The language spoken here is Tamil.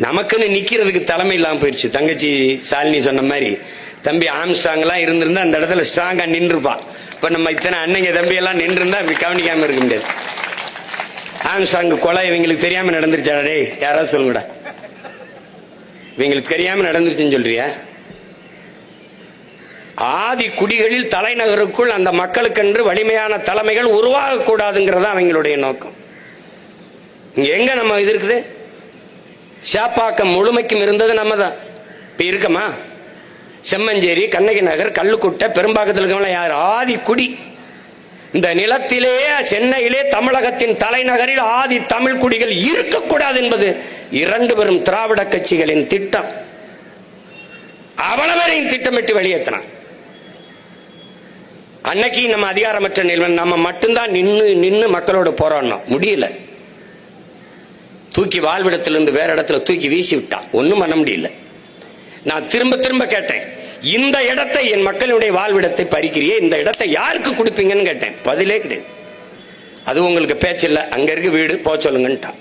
நமக்குன்னு நிக்கிறதுக்கு தலைமை இல்லாம போயிடுச்சு. தங்கச்சி சாலினி சொன்ன மாதிரி தம்பி ஆம்ஸ்ட்ராங் எல்லாம் இருந்திருந்தா அந்த இடத்துல ஸ்ட்ராங்கா நின்றுப்பான். இப்ப நம்ம இத்தனை அண்ணங்க தம்பி எல்லாம் நின்று இருந்தா கவனிக்காம இருக்க முடியாது. ஆம்ஸ்ட்ராங் கொலை இவங்களுக்கு தெரியாம நடந்துருச்சாடே, யாராவது சொல்லுங்கடா. இவங்களுக்கு தெரியாம நடந்துருச்சுன்னு சொல்றியா? ஆதி குடிகளில் தலைநகருக்குள் அந்த மக்களுக்கென்று வலிமையான தலைமைகள் உருவாக கூடாதுங்கிறதா அவங்களுடைய நோக்கம். இங்க எங்க நம்ம இது இருக்குது? சேப்பாக்கம் முழுமைக்கும் இருந்தது நம்ம தான். இப்ப இருக்கமா? செம்மஞ்சேரி, கண்ணகி நகர், கல்லுக்குட்டை, பெரும்பாக்கத்தில் இருக்கவங்க யார்? ஆதி குடி. இந்த நிலத்திலே, சென்னையிலே, தமிழகத்தின் தலைநகரில் ஆதி தமிழ் குடிகள் இருக்கக்கூடாது என்பது இரண்டு பெரும் திராவிட கட்சிகளின் திட்டம். அவ்வளவரையும் திட்டமிட்டு வெளியேற்றினான். அன்னைக்கு நம்ம அதிகாரமற்ற நிலை, நம்ம மட்டும்தான் நின்று மக்களோட போராடணும். முடியல. தூக்கி வாழ்விடத்திலிருந்து வேற இடத்துல தூக்கி வீசி விட்டான். ஒன்னும் பண்ண முடியல. நான் திரும்ப திரும்ப கேட்டேன், இந்த இடத்தை, என் மக்களுடைய வாழ்விடத்தை பறிக்கிறியே, இந்த இடத்தை யாருக்கு கொடுப்பீங்கன்னு கேட்டேன். பதிலே கிடையாது. அது உங்களுக்கு பேச்சு இல்ல, அங்க இருக்கு வீடு, போ சொல்லுங்கன்ட்டான்.